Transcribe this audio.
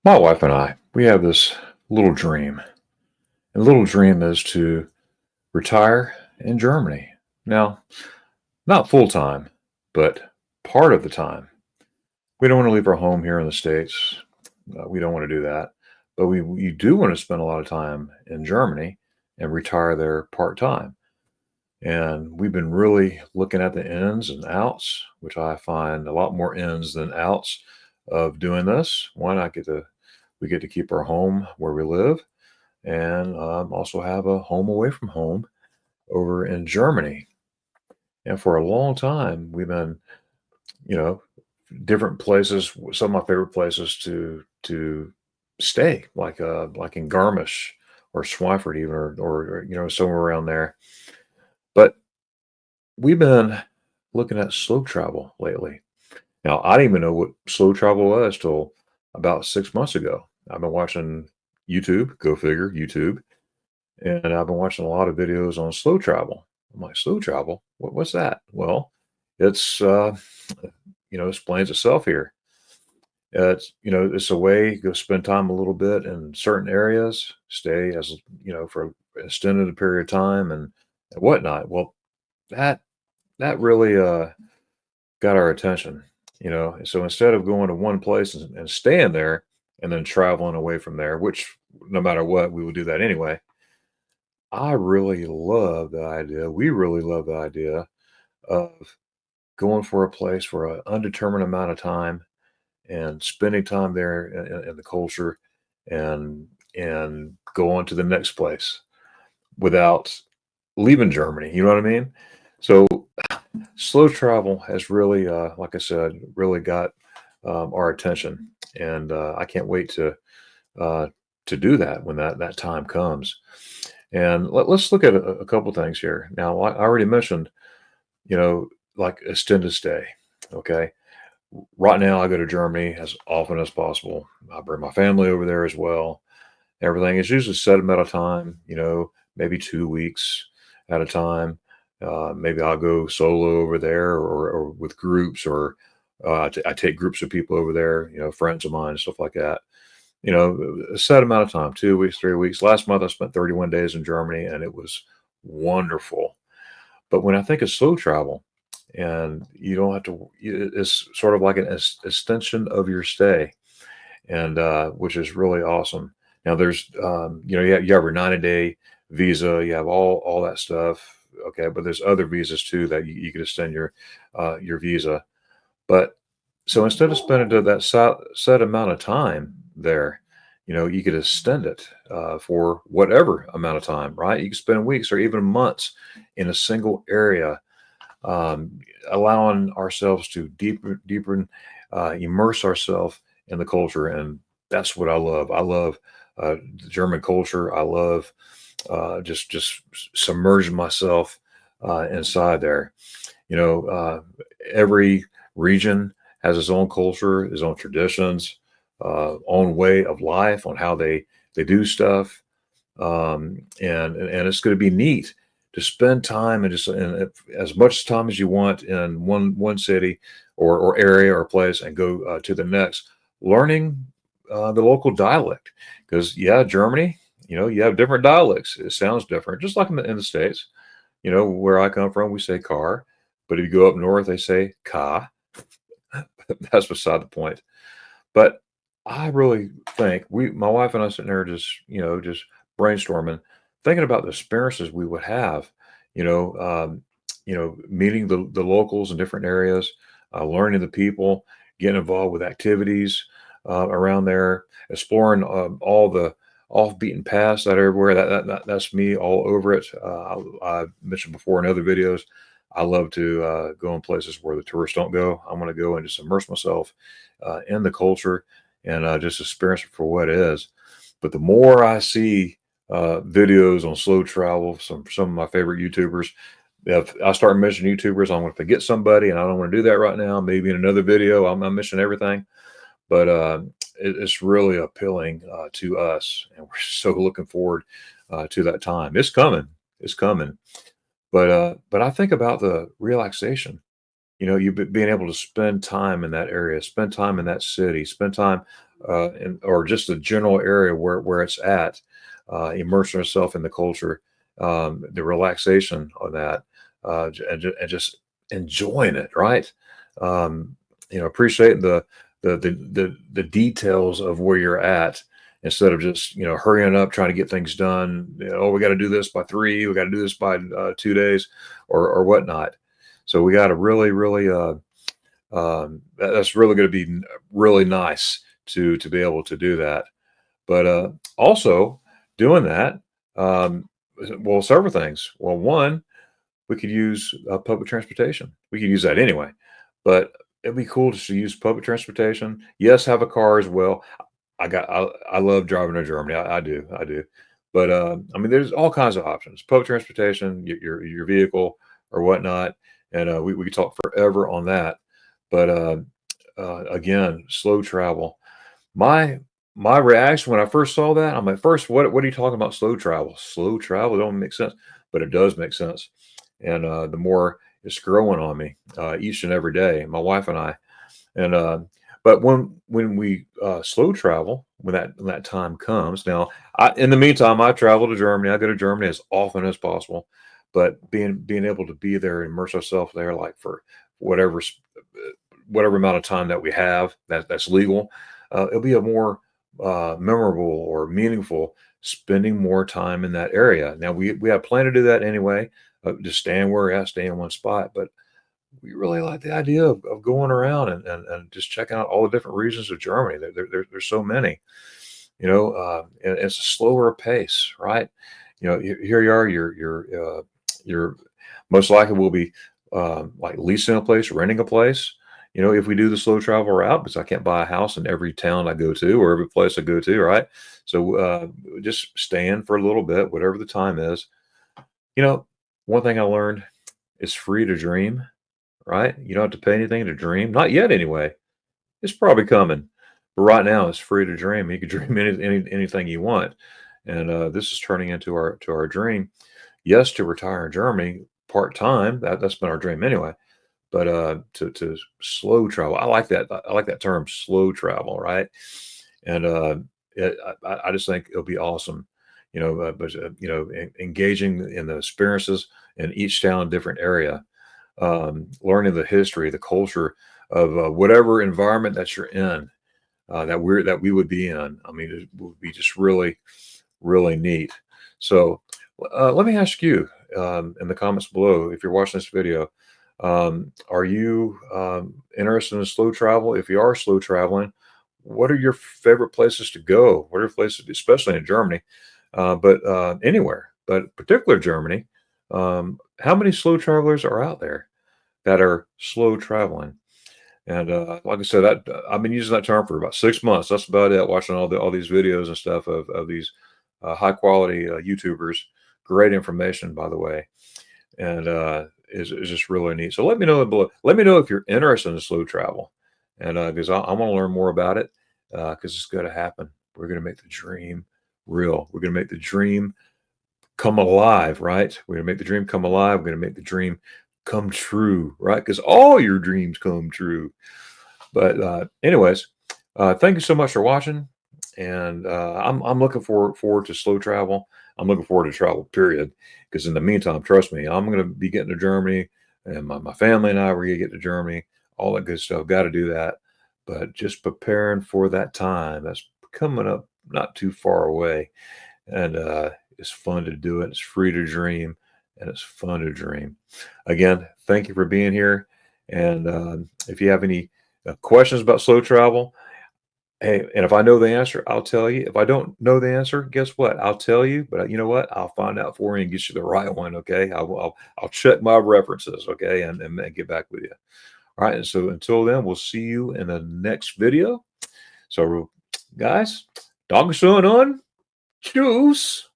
My wife and I, we have this little dream. And little dream is to retire in Germany. Now, not full time, but part of the time. We don't want to leave our home here in the States. We don't want to do that. But we do want to spend a lot of time in Germany and retire there part time. And we've been really looking at the ins and outs, which I find a lot more ins than outs of doing this. One, we get to keep our home where we live and also have a home away from home over in Germany. And for a long time, we've been, you know, different places. Some of my favorite places to stay, like in Garmisch or Schweifert, even or somewhere around there. But we've been looking at slow travel lately. Now, I didn't even know what slow travel was till about 6 months ago. I've been watching YouTube, go figure, YouTube, and I've been watching a lot of videos on slow travel. I'm like, slow travel? What's that? Well, it's explains itself here. It's a way to go spend time a little bit in certain areas, stay as for an extended period of time and whatnot. Well, that that really got our attention. And so instead of going to one place and staying there and then traveling away from there, which no matter what, we would do that anyway. I really love the idea. We really love the idea of going for a place for an undetermined amount of time and spending time there in the culture and go on to the next place without leaving Germany. You know what I mean? So slow travel has really, like I said, really got our attention, and I can't wait uh, to do that when that time comes. And let's look at a couple things here. Now, I already mentioned, you know, like extended stay. Okay. Right now, I go to Germany as often as possible. I bring my family over there as well. Everything is usually set amount of time, maybe 2 weeks at a time. Maybe I'll go solo over there or with groups, or I take groups of people over there, friends of mine, stuff like that. A set amount of time, 2 weeks, 3 weeks. Last month, I spent 31 days in Germany and it was wonderful. But when I think of slow travel, and you don't have to, it's sort of like an extension of your stay, and which is really awesome. Now, there's, you have your 90-day visa, you have all that stuff. Okay, but there's other visas too that you can extend your visa. But so instead of spending that set amount of time there, you could extend it for whatever amount of time, right? You can spend weeks or even months in a single area, um, allowing ourselves to deeper immerse ourselves in the culture. And that's what I love. I love the German culture. I love just submerging myself inside there. Every region has its own culture, its own traditions, own way of life on how they do stuff, and it's going to be neat to spend time and just and as much time as you want in one city or area or place and go to the next, learning the local dialect. Because yeah, Germany, you have different dialects. It sounds different, just like in the States. Where I come from, we say car, but if you go up north, they say ka. That's beside the point. But I really think my wife and I sitting there just brainstorming, thinking about the experiences we would have, meeting the locals in different areas, learning the people, getting involved with activities around there, exploring all the off beaten paths that are everywhere. That's me all over it. I mentioned before in other videos, I love to go in places where the tourists don't go. I want to go and just immerse myself in the culture and just experience it for what it is. But the more I see videos on slow travel, some of my favorite YouTubers, if I start mentioning YouTubers, I'm going to forget somebody, and I don't want to do that right now. Maybe in another video, I'm mentioning everything, but it's really appealing to us, and we're so looking forward to that time. It's coming. It's coming. But I think about the relaxation. being able to spend time in that area, spend time in that city, spend time or just the general area where it's at, immersing yourself in the culture, the relaxation on that, and just enjoying it, right? Appreciating the details of where you're at instead of just hurrying up trying to get things done. Oh, we got to do this by 3, we got to do this by 2 days, or whatnot. So we got to really, really, that's really going to be really nice to be able to do that. But also doing that, um, well, several things. Well, one, we could use public transportation. We could use that anyway, but it'd be cool just to use public transportation. Yes, have a car as well. I love driving to Germany. I do. But I mean, there's all kinds of options: public transportation, your vehicle, or whatnot. And we could talk forever on that. But again, slow travel. My my reaction when I first saw that, I'm like, first, what are you talking about? Slow travel? Slow travel don't make sense, but it does make sense. And the more it's growing on me each and every day, my wife and I. And but when we slow travel, when that time comes, now in the meantime, I travel to Germany. I go to Germany as often as possible, but being able to be there, immerse ourselves there, like for whatever whatever amount of time that we have that's legal, it'll be a more memorable or meaningful spending more time in that area. Now we have planned to do that anyway, just staying where we're at, stay in one spot, but we really like the idea of going around and just checking out all the different regions of Germany. There's so many, and it's a slower pace, right? Here you are, you're most likely will be like leasing a place, renting a place. If we do the slow travel route, because I can't buy a house in every town I go to or every place I go to, right? So just staying for a little bit, whatever the time is. You know, One thing I learned is free to dream, right? You don't have to pay anything to dream. Not yet, anyway. It's probably coming, but right now it's free to dream. You can dream anything you want, and this is turning into our dream. Yes, to retire in Germany part time. That's been our dream anyway. But to slow travel, I like that. I like that term, slow travel, right? And I just think it'll be awesome. Engaging in the experiences in each town, different area, learning the history, the culture of whatever environment that you're in, that we would be in. I mean, it would be just really, really neat. So, let me ask you in the comments below if you're watching this video. Are you interested in slow travel? If you are slow traveling, what are your favorite places to go? What are places, especially in Germany, but anywhere, but particular Germany? How many slow travelers are out there that are slow traveling? And like I said, I've been using that term for about 6 months. That's about it. Watching all these videos and stuff of these high quality YouTubers. Great information, by the way, and is just really neat. So let me know below. Let me know if you're interested in slow travel, and because I want to learn more about it, because it's going to happen. We're going to make the dream real. We're going to make the dream come alive, right? We're going to make the dream come alive. We're going to make the dream come true, right? Because all your dreams come true. But anyways, thank you so much for watching, and I'm looking forward to slow travel. I'm looking forward to travel, period. Because in the meantime, trust me, I'm going to be getting to Germany, and my family and I we're going to get to Germany. All that good stuff. Got to do that, but just preparing for that time that's coming up, not too far away, and it's fun to do it. It's free to dream, and it's fun to dream. Again, thank you for being here. And if you have any questions about slow travel, hey, and if I know the answer, I'll tell you. If I don't know the answer, guess what? I'll tell you. But you know what? I'll find out for you and get you the right one. Okay. I'll check my references. Okay, and get back with you. All right. And so until then, we'll see you in the next video. So, guys, Dankeschön und Tschüss.